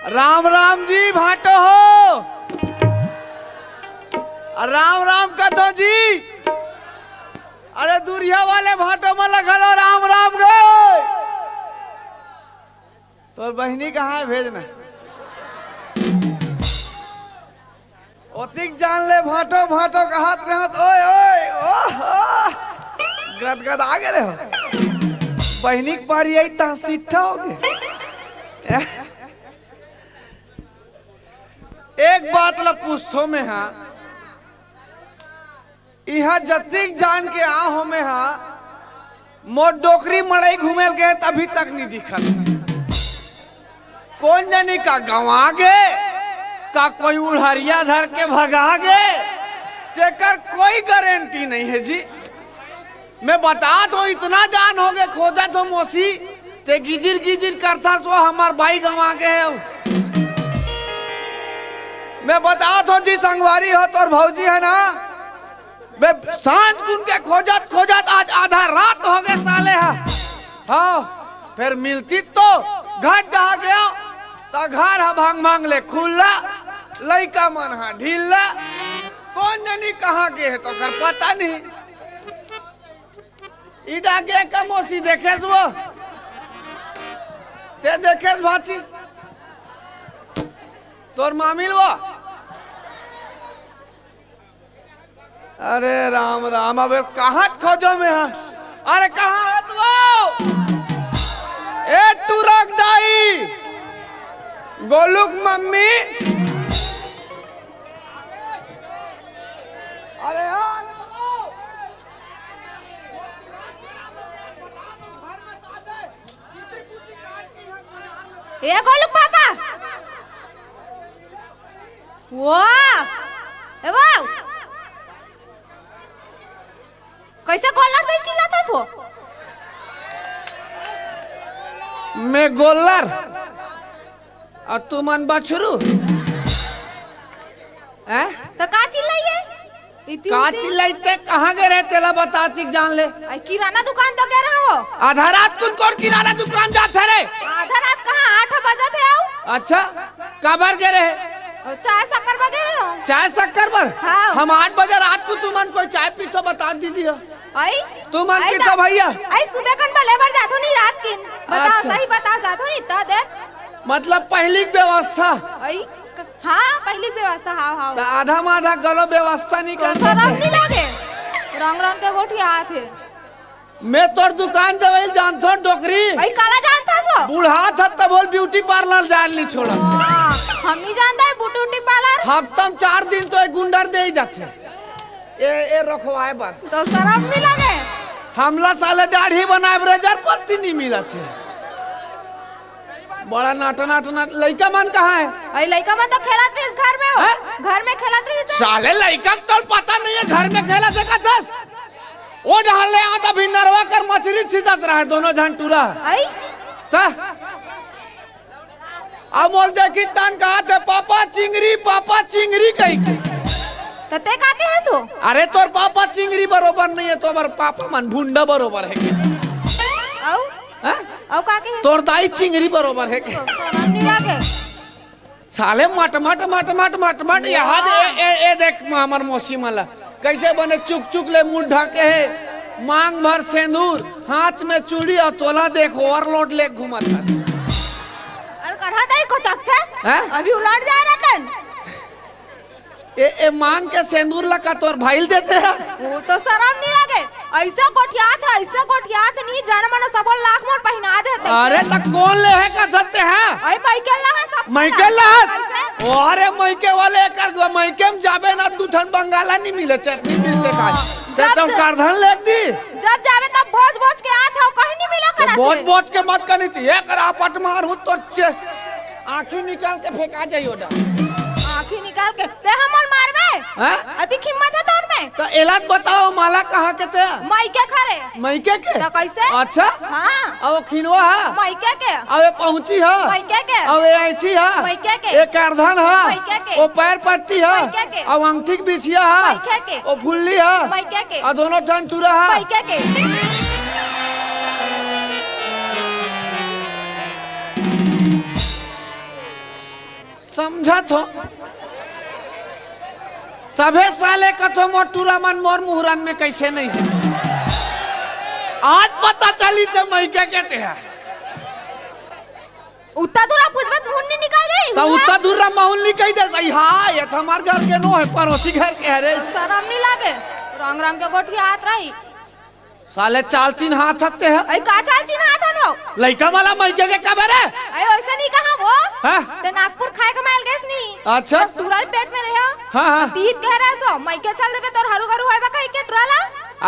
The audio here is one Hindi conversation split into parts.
राम राम जी भाटो हो। राम राम कथो जी। अरे दूरिया वाले भाटो में लगलो राम राम गए। तो बहनी कहाँ है भेजना। ओतिक जान ले भाटो भाटो का हाथ रहत ओए ओए ओह गद गद आगे रहो। बहनी के पारी आई ता सीठा हो गए। एक बात ला पूछो में हाँ यह जतिक जान के आहो में हाँ मोर डोकरी मड़ई घूमेल गए तभी तक नहीं दिखा। कौन जानी का गंवा गए का कोई उड़हरिया धर के भगा गए जेकर कोई गारंटी नहीं है जी। मैं बता तो इतना जान हो गए खोजा तो मोसी ते गिजिर गिजिर करता सो हमार भाई गंवा गए है। मैं बता तो जी संगवारी हो तो भौजी है ना। मैं सांझ कुन के खोजत खोजत आज आधा रात हो गए साले है। हाँ फिर मिलती तो घर जा गया तो घर हा भांग भांग ले खुला लड़का मन हा ढीला। कौन जानी कहाँ गए है तो कर पता नहीं। इडा के कमोसी देखे वो ते देखे भाची तोर मामिल वो। अरे राम राम अब कहाँ खोजो में है। अरे कहाँ वो ए टूरक दाई गोलुक मम्मी। अरे ये गोलुक पापा वाह ए वाह कैसे गोलर से चिल्लाता सो। मैं गोलर और तू मन बछरू हैं तो का चिल्लाइए का चिल्लाते कहाँ गए रहे तेला बताती जान ले। किराना दुकान तो कह रहा हो। आधा रात कौन किराना दुकान जाते रे। आधा रात कहाँ 8 बजे थे आओ। अच्छा कबर गए रहे चाय शक्कर वगैरह हो। चाय शक्कर पर हाँ। हम 8 बजे रात को तुमन कोई चाय पीतो बता दीदी हो। आई तुमन पीतो भैया आई सुबह कन लेबर जातो नहीं रात किन बता अच्छा। सही बता जातो नहीं ता देख मतलब पहली व्यवस्था आई हाँ पहली व्यवस्था हाँ हाँ तो आधा माधा गलो व्यवस्था नहीं कर रंग सकते। नहीं लागे रंग रंग के गोठी हाथ है। मैं तोर दुकान देवे जानतो डोकरी आई काला जानता सो बूढ़ा था तब बोल ब्यूटी पार्लर जान ली छोड़ा। हम नहीं जानता है ब्यूटी पार्लर। हफ्तम 4 दिन तो एक गुंडर दे ही जाते ए रखवाए बार तो शर्म नहीं लगे। हमला साले दाढ़ी बनाए ब्रेजर पत्ती नहीं मिला थे। बड़ा नाटा नाटा नाट लड़का मन कहाँ है। आई लड़का मन तो खेलत रही घर में हो। घर में खेलत रही साले लड़का तो पता नहीं है घर में खेला से का ओ ढाल ले आता भी नरवा कर मछली सीधत रहा दोनों जन टूरा आई ता अब मोल देखी तन कहा थे पापा चिंगरी कही तो ते का के है सो। अरे तोर पापा चिंगरी बरोबर नहीं है तो पापा मन भुंडा बरोबर है। आओ हाँ? आओ का के है तोर दाई चिंगरी बरोबर है तो शर्म नहीं लगे। साले मट मट मट मट मट मट यहाँ ए देख हमार मौसी माला कैसे बने चुक चुक ले मुंह ढके है मांग भर सेंदूर हाथ में चूड़ी और तोला देख ओवरलोड ले घुमा था। और कढ़ा दाई को चकथे हैं? अभी उलट जा रहा तन ए मांग के सेंदूर लगा तोर भाईल देते हैं। वो तो शर्म नहीं लगे। ऐसा कोठिया नहीं जान मन सब लाख मोर पहना देते। अरे तक कौन ले है का सत्य है। अरे माइकल ना है सब माइकल ला अरे माइके वाले कर माइके में जाबे ना दूठन बंगाला नहीं मिले चटनी मिलते का तो कारधन ले दी जब जावे तब भोज के आथ हो कहीं नहीं मिला करा बोझ के मत करनी थी एक रापट मार हूं तो आंखें निकाल के फेंका जाइयो डा आंखें निकाल के ते हमल मारबे हैं अति हिम्मत है तोर में तो एलात बताओ माला कहाँ के थे माइके खरे माइके के तो कैसे अच्छा हाँ अब खिनवा है माइके के अब पहुंची है माइके के अब ऐठी है माइके के एक कारधन माइके है के वो पैर पट्टी माइके के है अब अंगठी के बिछिया माइके के है वो फुल्ली है माइके के और दोनों टन टूरा है माइके के समझा तो तबे साले कथो मोटू रमन मोर मुहरन में कैसे नहीं है। आज पता चली से मैके कहते हैं उतना दूर आप पूछबत मुंह नहीं निकाल गई तो उतना दूर माहौल नहीं कही दे सही। हाँ ये तो हमारे घर के नो है पड़ोसी घर के है रे। शर्म नहीं लागे रंग रंग के गोठिया हाथ रही साले चाल चिन्ह हाथ हत्ते हैं। अरे का चाल चिन्ह हाथ है नो लड़का वाला मैके के कबर है। अरे वैसा नहीं कहा वो हाँ? ते नागपुर खाए के माइल गैस नहीं अच्छा टुराल पेट में रहे हाँ हाँ तीत कह रहा सो मैके चल देबे तोर हरू गरू होइबा कहि के टुराला।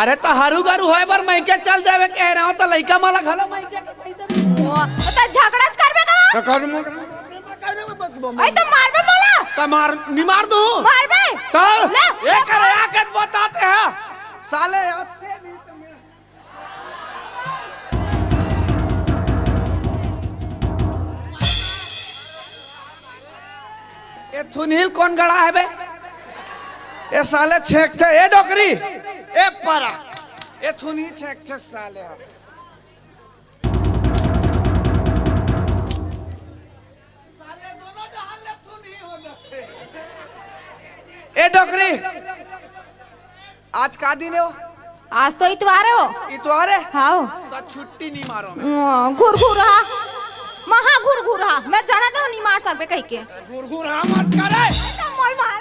अरे तो हरू गरू होए पर मैके चल जावे कह रहा हूं तो लड़का वाला घलो मैके के कही दे ओ तो झगड़ाच करबे का तो कर मु अरे तो मारबे बोला तो मार दूं मारबे तो ले ये करे आके बताते हैं साले आज से ये थुनील कौन गड़ा है बे। ये साले छेकते ए डोकरी ए परा ये थुनी छेकते साले ए डोकरी आज का दिन है वो। आज तो इतवार है वो इतवार है हां तो छुट्टी नहीं मारो मैं घुर घुर रहा महा घुर घुर रहा मैं जाना तो नहीं मार सकबे कहि के घुर मत करे तो मोल मार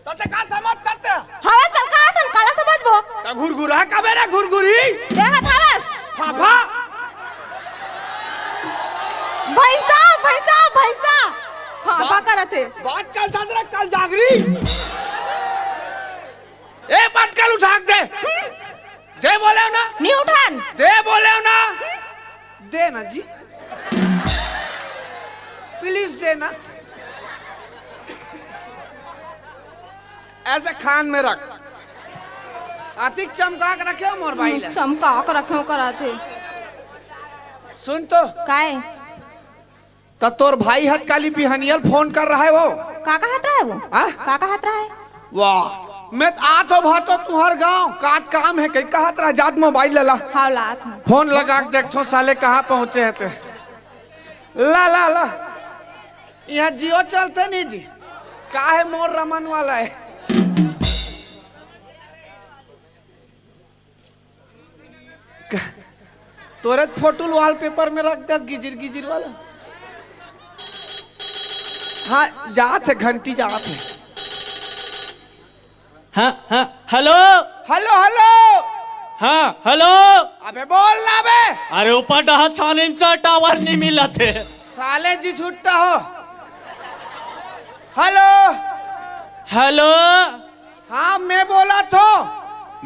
तो ते का समझ सकते हवा चल का थन काला समझबो तो घुरघुरा का बेरा घुरघुरी देह थारस फाफा भैंसा भैंसा भैंसा फाफा करते बात कल साजरा कल जागरी ए बात कल उठा दे दे बोले ना नहीं उठान दे बोले ना दे ना जी प्लीज देना ऐसे खान में रख आतिक चमका के रखे हो मोर भाई ले चमका के रखे कराते सुन तो काय तो तोर भाई हथ काली बिहनियल फोन कर रहा है वो काका हाथ रहा है वो हाँ? काका हाथ रहा है वाह मैं आतो भातो तुहर गांव काट काम है कई कहत रहा जात मोबाइल ले ला हां लात हूं फोन लगा के देखो साले कहाँ पहुंचे हैं ते ला ला ला यहाँ जियो चलते नहीं जी का है मोर रमन वाला है तोरे फोटो वॉलपेपर में रख दे गिजिर गिजिर वाला। हाँ जात है घंटी जात है। हाँ हाँ हेलो हेलो हेलो हाँ हेलो अबे बोल ना बे अरे ऊपर डहा 6 इंच का टावर नहीं मिला थे साले जी छुट्टा हो। हेलो हेलो हाँ मैं बोला तो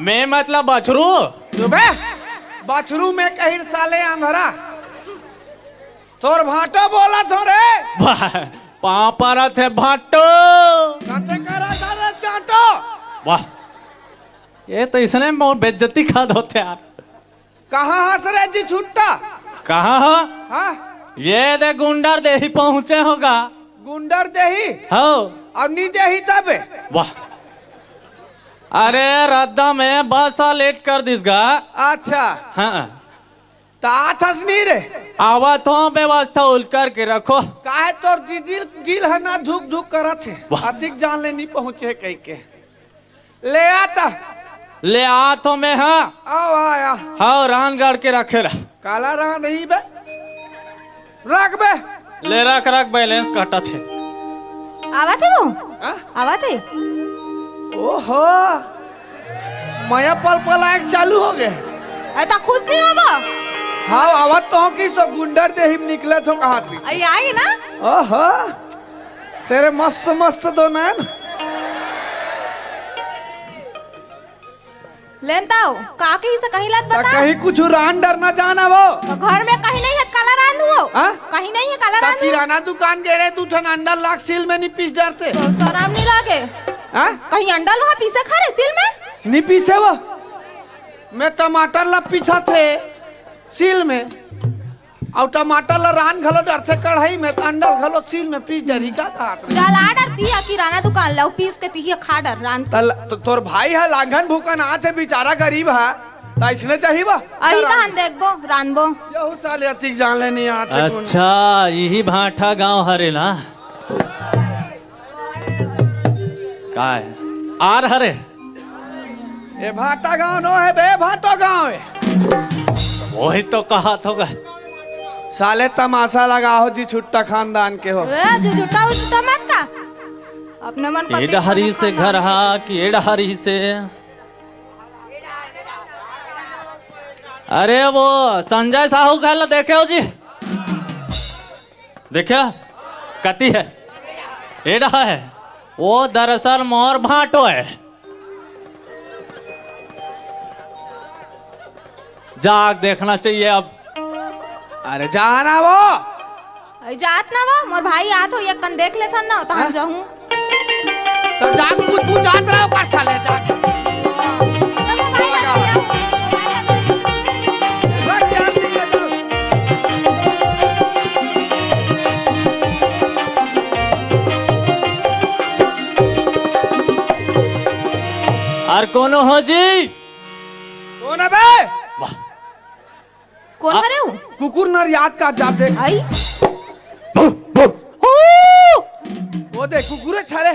मैं मतलब बछरू सुबह बछरू में कहीं साले अंधरा तोर भाटो बोला तो रे पापा थे भाटो कते करा सारे चाटो वाह ये तो इसने बहुत बेइज्जती खाद होते यार। कहाँ हंस रहे जी छुट्टा कहाँ हो हाँ ये दे गुंडर दे ही पहुंचे होगा गुंडर देही हो और नी देही तबे वाह अरे रद्दा में बस लेट कर दिसगा अच्छा हाँ ताथस नहीं रे आवत हो व्यवस्था उल करके रखो काहे तोर दीदी गिल है ना धुक धुक करत है वाह। अधिक जान ले नहीं पहुंचे कह के ले आता ले आ तो मैं हाँ आओ आया हाँ रान गाड़ के रखे रहा काला रहा नहीं बे रख बे ले रख रख बैलेंस कटा थे आवा थे वो हाँ? आवा थे ओहो माया पल पल आग चालू हो गए ऐसा खुश नहीं हो बा हाँ आवत तो कि सो गुंडर दे हिम निकले तो कहाँ थी अरे आई ना ओहो तेरे मस्त मस्त दो नैन लेनताओ काकी से कहीं लत बता कहीं कुछ रान डर ना जाना वो तो घर में कहीं नहीं है काला रांध वो हाँ? कहीं नहीं है काला रांध किराना दुकान गए रहे तू ठन अंडा लाख सील में नहीं पीस जाते तो शर्म नहीं लागे हाँ? कहीं अंडा लोहा पीसे खा रहे सिल में नहीं पीसे वो मैं टमाटर ला पीछा थे सील में और टमाटर ला रान घलो डर से कढ़ाई में तो अंडा घलो सील में पीस डरी का कहा जाल आडर दिया किराना दुकान लाओ पीस के तिहिया खा डर रांध तो तोर भाई है लांघन भूकन आते बेचारा गरीब है ताइसने चाहिए बा अही तहन देखबो रानबो यहू साले अतिक जान लेनी आज अच्छा यही भाटा गांव हरे ना काय आर हरे ये भाटा गांव नो है बे भाटो गांव है वही तो कहा था साले तमाशा लगा हो जी छुट्टा खानदान के हो ए झुझुटा उठता मत का अपने मन पति एडहरी से घर हा कि एडहरी से अरे वो संजय साहू कहला देखे हो जी देखा कती है एडा है वो दरअसल मोर भाटो है जाग देखना चाहिए अब अरे जाना वो अई जात ना वो मोर भाई आत हो एक कन देख लेथन ना तहन जाहूं तो जाग पूछ जात रहो कर साले जाग और कोनो हो जी कौन है बे वाह कौन हरे हूं कुकुर नर याद का जाप देख आई वो देख कुकुर छाले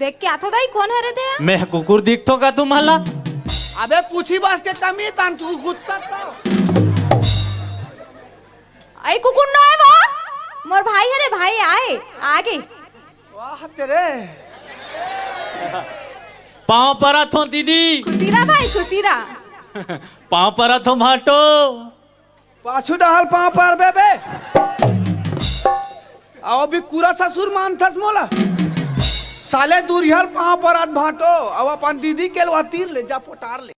देख के आथो दाई कौन हरे दे मैं कुकुर दिखतो का तुम्हाला अबे पूछी बस के कमी तान तू गुत्ता आई कुकुर ना है वो मोर भाई हरे भाई आए आगे वाह तेरे पाँव परा थो दीदी खुशीरा भाई खुशीरा पाँव परा थो भाटो पाछू डहल पाँव पर बे आओ भी पूरा ससुर मान थस मोला साले दूरियल पाँव पर आध भाटो अब अपन दीदी के तीर ले जा पोटार ले